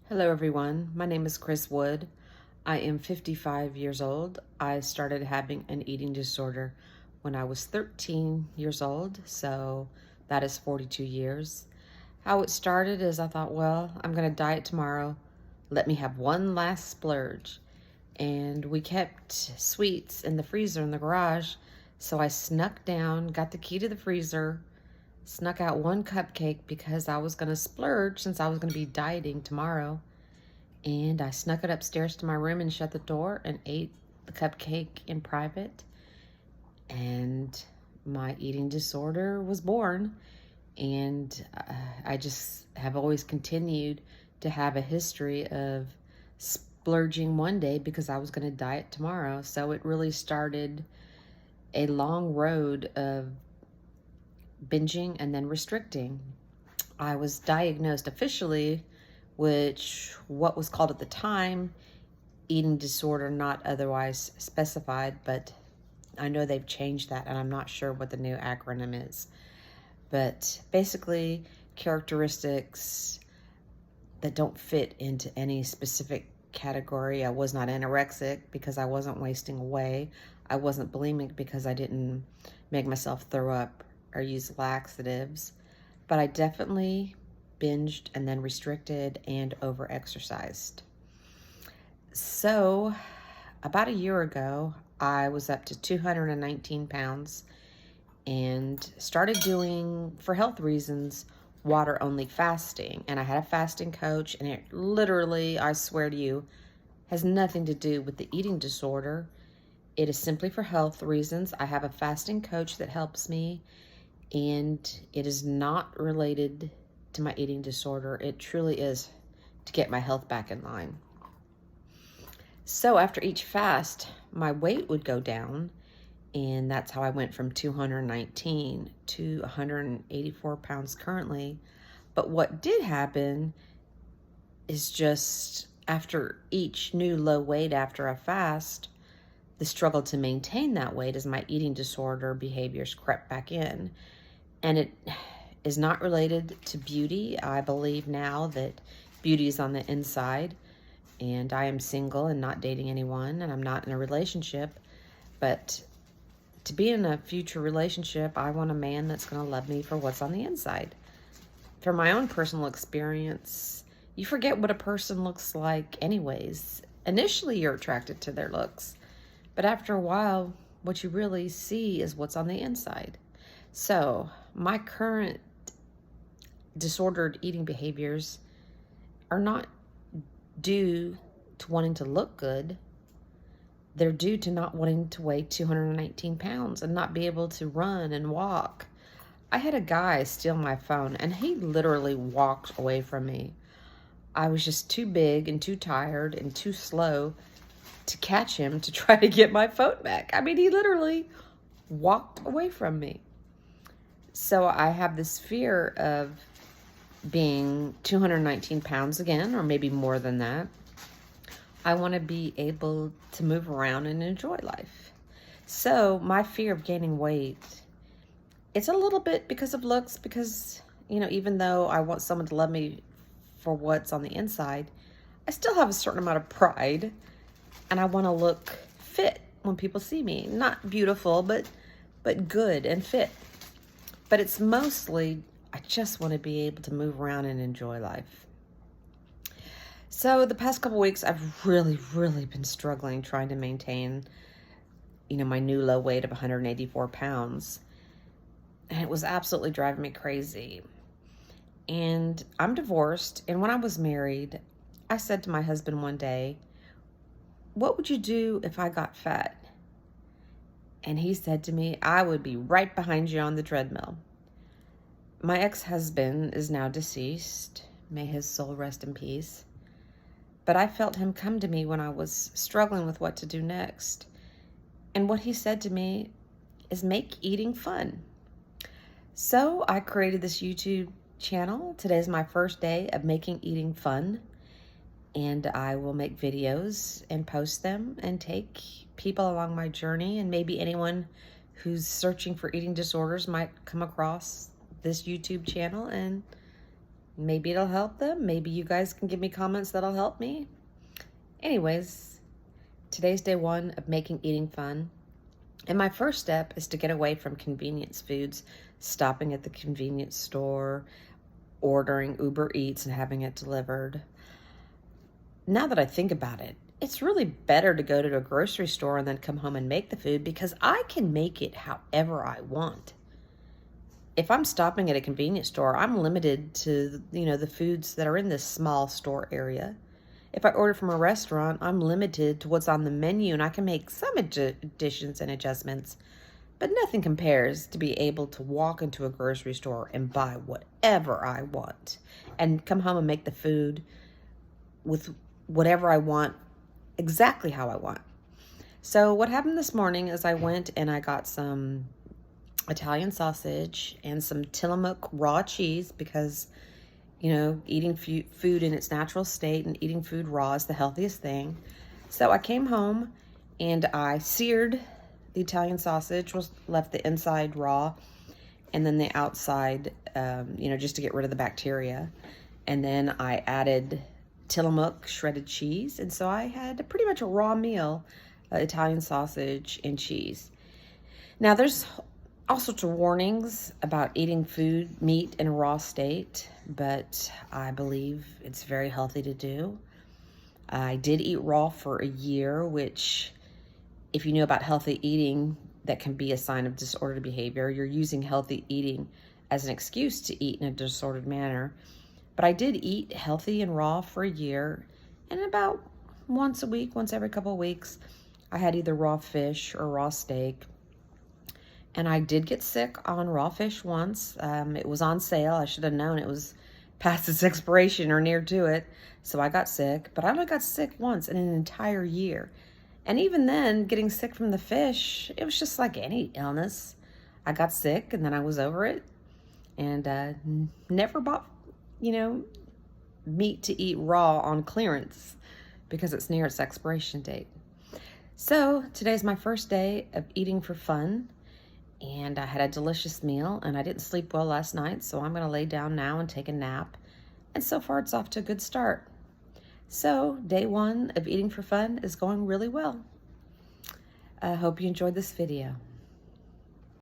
Hello everyone, my name is Chris Wood. I am 55 years old. I started having an eating disorder when I was 13 years old, so that is 42 years. How it started is I thought, well, I'm gonna diet tomorrow. Let me have one last splurge. And we kept sweets in the freezer in the garage, so I snuck down, got the key to the freezer, snuck out one cupcake because I was gonna splurge since I was gonna be dieting tomorrow. And I snuck it upstairs to my room and shut the door and ate the cupcake in private. And my eating disorder was born. And I just have always continued to have a history of splurging one day because I was going to diet tomorrow. So it really started a long road of binging and then restricting. I was diagnosed officially, which what was called at the time eating disorder, not otherwise specified, but I know they've changed that and I'm not sure what the new acronym is. But basically, characteristics that don't fit into any specific category. I was not anorexic because I wasn't wasting away. I wasn't bulimic because I didn't make myself throw up or use laxatives. But I definitely binged and then restricted and over-exercised. So about a year ago, I was up to 219 pounds and started doing, for health reasons, water only fasting. And I had a fasting coach, and it literally, I swear to you, has nothing to do with the eating disorder. It is simply for health reasons. I have a fasting coach that helps me, and it is not related to my eating disorder. It truly is to get my health back in line. So after each fast, my weight would go down, and that's how I went from 219 to 184 pounds currently. But what did happen is just after each new low weight after a fast, the struggle to maintain that weight as my eating disorder behaviors crept back in. And it is not related to beauty. I believe now that beauty is on the inside, and I am single and not dating anyone, and I'm not in a relationship. But to be in a future relationship, I want a man that's going to love me for what's on the inside. From my own personal experience, you forget what a person looks like anyways. Initially, you're attracted to their looks, but after a while, what you really see is what's on the inside. So my current disordered eating behaviors are not due to wanting to look good. They're due to not wanting to weigh 219 pounds and not be able to run and walk. I had a guy steal my phone and he literally walked away from me. I was just too big and too tired and too slow to catch him to try to get my phone back. I mean, he literally walked away from me. So I have this fear of being 219 pounds again, or maybe more than that. I want to be able to move around and enjoy life. So my fear of gaining weight, it's a little bit because of looks, because, even though I want someone to love me for what's on the inside, I still have a certain amount of pride, and I want to look fit when people see me. Not beautiful, but good and fit. But it's mostly, I just want to be able to move around and enjoy life. So the past couple weeks, I've really been struggling trying to maintain, my new low weight of 184 pounds. And it was absolutely driving me crazy. And I'm divorced. And when I was married, I said to my husband one day, "What would you do if I got fat?" And he said to me, "I would be right behind you on the treadmill." My ex-husband is now deceased. May his soul rest in peace. But I felt him come to me when I was struggling with what to do next. And what he said to me is, make eating fun. So I created this YouTube channel. Today's my first day of making eating fun. And I will make videos and post them and take people along my journey. And maybe anyone who's searching for eating disorders might come across this YouTube channel and Maybe it'll help them. Maybe you guys can give me comments that'll help me. Anyways, today's day one of making eating fun. And my first step is to get away from convenience foods, stopping at the convenience store, ordering Uber Eats and having it delivered. Now that I think about it, it's really better to go to a grocery store and then come home and make the food because I can make it however I want. If I'm stopping at a convenience store, I'm limited to, the foods that are in this small store area. If I order from a restaurant, I'm limited to what's on the menu, and I can make some additions and adjustments, but nothing compares to be able to walk into a grocery store and buy whatever I want and come home and make the food with whatever I want, exactly how I want. So what happened this morning is I went and I got some Italian sausage and some Tillamook raw cheese because, eating food in its natural state and eating food raw is the healthiest thing. So I came home and I seared the Italian sausage, left the inside raw and then the outside, just to get rid of the bacteria. And then I added Tillamook shredded cheese. And so I had pretty much a raw meal, Italian sausage and cheese. Now there's all sorts of warnings about eating meat in a raw state, but I believe it's very healthy to do. I did eat raw for a year, which, if you know about healthy eating, that can be a sign of disordered behavior. You're using healthy eating as an excuse to eat in a disordered manner. But I did eat healthy and raw for a year, and about once a week, once every couple of weeks, I had either raw fish or raw steak. And I did get sick on raw fish once. It was on sale. I should have known it was past its expiration or near to it. So I got sick, but I only got sick once in an entire year. And even then, getting sick from the fish, it was just like any illness. I got sick and then I was over it and never bought, meat to eat raw on clearance because it's near its expiration date. So today's my first day of eating for fun. And I had a delicious meal, and I didn't sleep well last night, so I'm going to lay down now and take a nap. And so far, it's off to a good start. So day one of eating for fun is going really well. I hope you enjoyed this video.